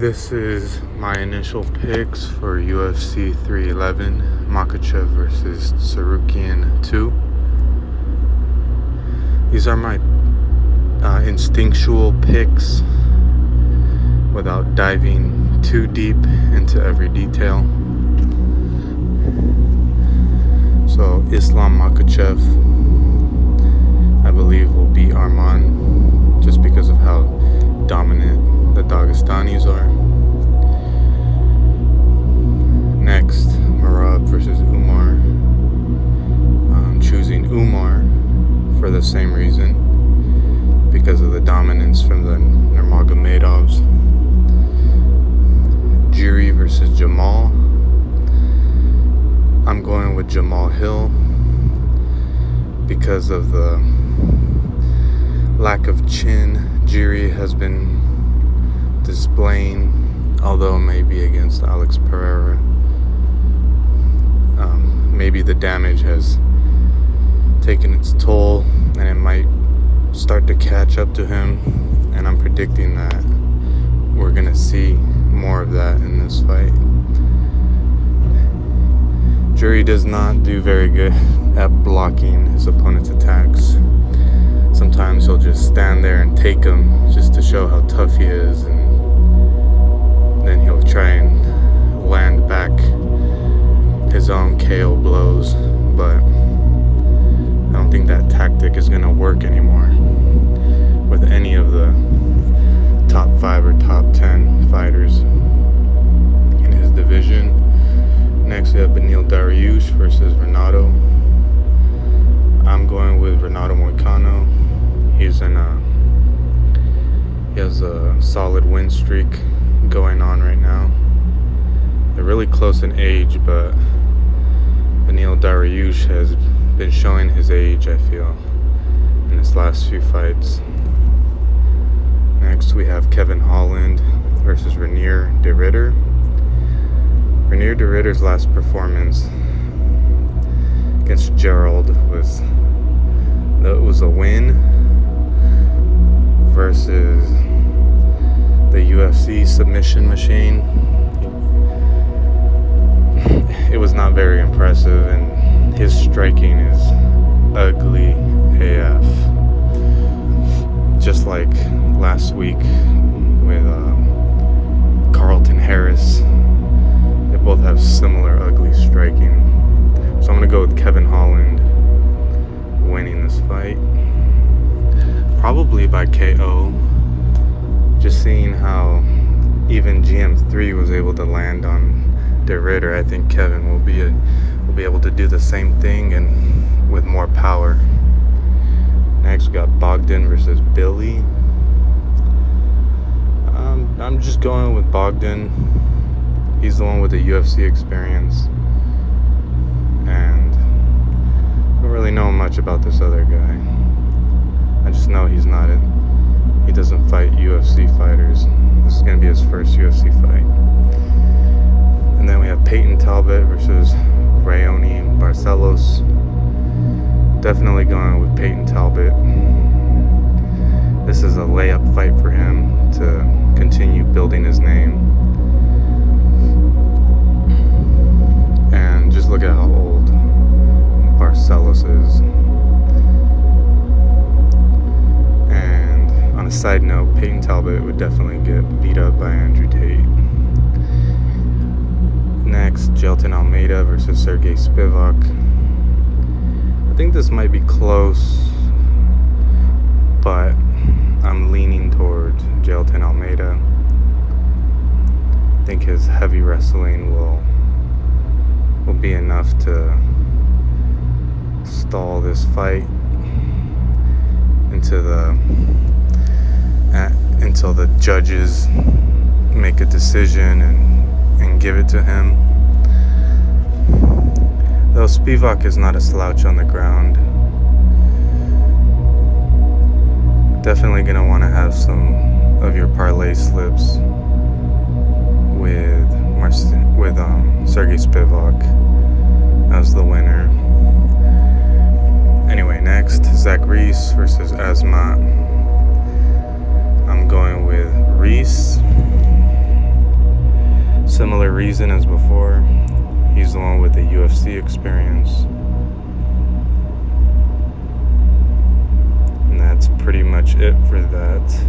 This is my initial picks for UFC 311, Makhachev versus Sarukian 2. These are my instinctual picks without diving too deep into every detail. So Islam Makhachev, I believe, will beat Arman just because of how dominant the Dagestanis are. Next, Merab versus Umar. I'm choosing Umar for the same reason, because of the dominance from the Nurmagomedovs. Jiri versus Jamal. I'm going with Jamal Hill because of the lack of chin Jiri has been displaying, although maybe against Alex Pereira. Maybe the damage has taken its toll and it might start to catch up to him, and I'm predicting that we're gonna see more of that in this fight. Jiri does not do very good at blocking his opponent's attacks. Sometimes he'll just stand there and take them just to show how tough he is, and then he'll try and land back his own KO blows, but I don't think that tactic is going to work anymore with any of the top 5 or top 10 fighters in his division. Next we have Beneil Dariush versus Renato. I'm going with Renato Moicano. He has a solid win streak going on right now. They're really close in age, but Beneil Dariush has been showing his age, I feel, in his last few fights. Next we have Kevin Holland versus Reinier de Ridder. Reinier de Ridder's last performance against Gerald was a win versus the UFC submission machine. It was not very impressive, and his striking is ugly AF. Just like last week with Carlton Harris. They both have similar ugly striking. So I'm going to go with Kevin Holland winning this fight. Probably by KO. Just seeing how even GM3 was able to land on De Ridder, I think Kevin will be able to do the same thing and with more power. Next we got Bogdan versus Billy. I'm just going with Bogdan. He's the one with the UFC experience, and I don't really know much about this other guy. I just know he doesn't fight UFC fighters. This is going to be his first UFC fight. And then we have Peyton Talbot versus Raoni Barcelos. Definitely going with Peyton Talbot. This is a layup fight for him to continue building his name. And just look at how old Barcelos is. And on a side note, Peyton Talbot would definitely get beat up by Andrew Tate. Next, Jailton Almeida versus Sergey Spivak. I think this might be close, but I'm leaning towards Jailton Almeida. I think his heavy wrestling will be enough to stall this fight until the judges make a decision and give it to him. Though Spivak is not a slouch on the ground. Definitely gonna want to have some of your parlay slips with Sergey Spivak as the winner. Anyway, next, Zach Reese versus Asmat. I'm going with Reese. other reason as before. He's the one with the UFC experience. And that's pretty much it for that.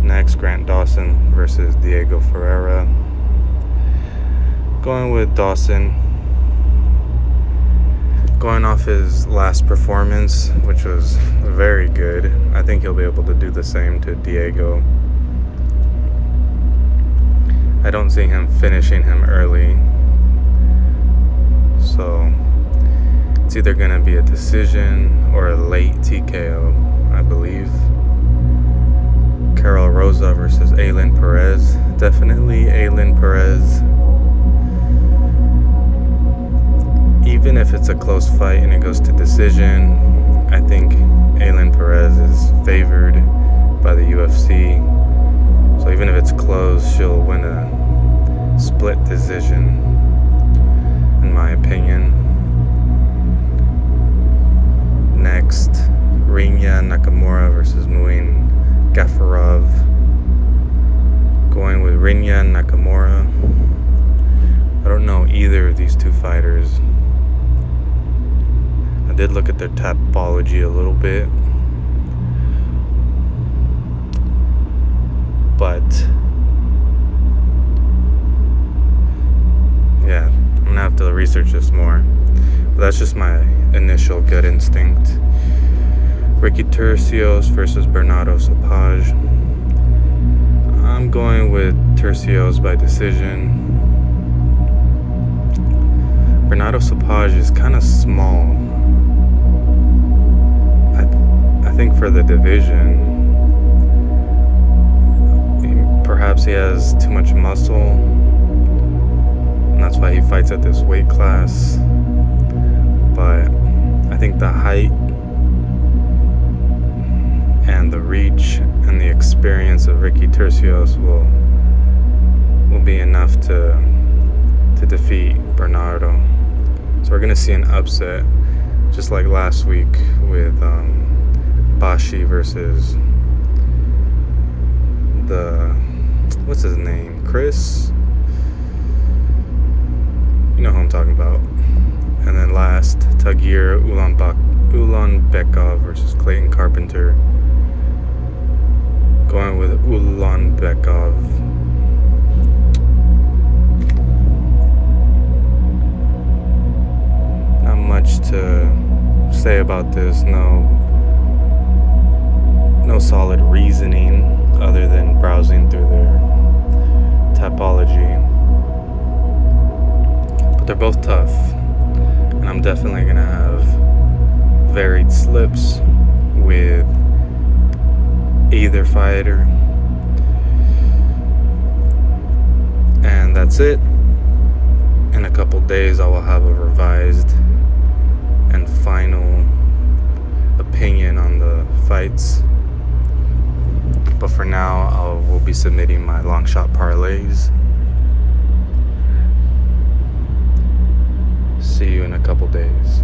Next, Grant Dawson versus Diego Ferreira. Going with Dawson. Going off his last performance, which was very good. I think he'll be able to do the same to Diego. I don't see him finishing him early. So it's either going to be a decision or a late TKO, I believe. Karol Rosa versus Aylin Perez. Definitely Aylin Perez. Even if it's a close fight and it goes to decision, I think Aylin Perez is favored by the UFC. So even if it's close, she'll win a split decision, in my opinion. Next, Rinya Nakamura versus Muin Gafarov. Going with Rinya Nakamura. I don't know either of these two fighters. I did look at their Tapology a little bit, but yeah, I'm gonna have to research this more. But that's just my initial gut instinct. Ricky Turcios versus Bernardo Sapage. I'm going with Turcios by decision. Bernardo Sapage is kind of small. I think for the division, perhaps he has too much muscle, and that's why he fights at this weight class. But I think the height and the reach and the experience of Ricky Turcios will be enough to defeat Bernardo. So we're gonna see an upset, just like last week with Bashi versus what's his name? Chris? You know who I'm talking about. And then last, Tagir Ulanbekov versus Clayton Carpenter. Going with Ulanbekov. Not much to say about this. No solid reasoning other than browsing through their Tapology. But they're both tough, and I'm definitely gonna have varied slips with either fighter. And that's it. In a couple days I will have a revised and final opinion on the fights. But for now, I will be submitting my long shot parlays. See you in a couple days.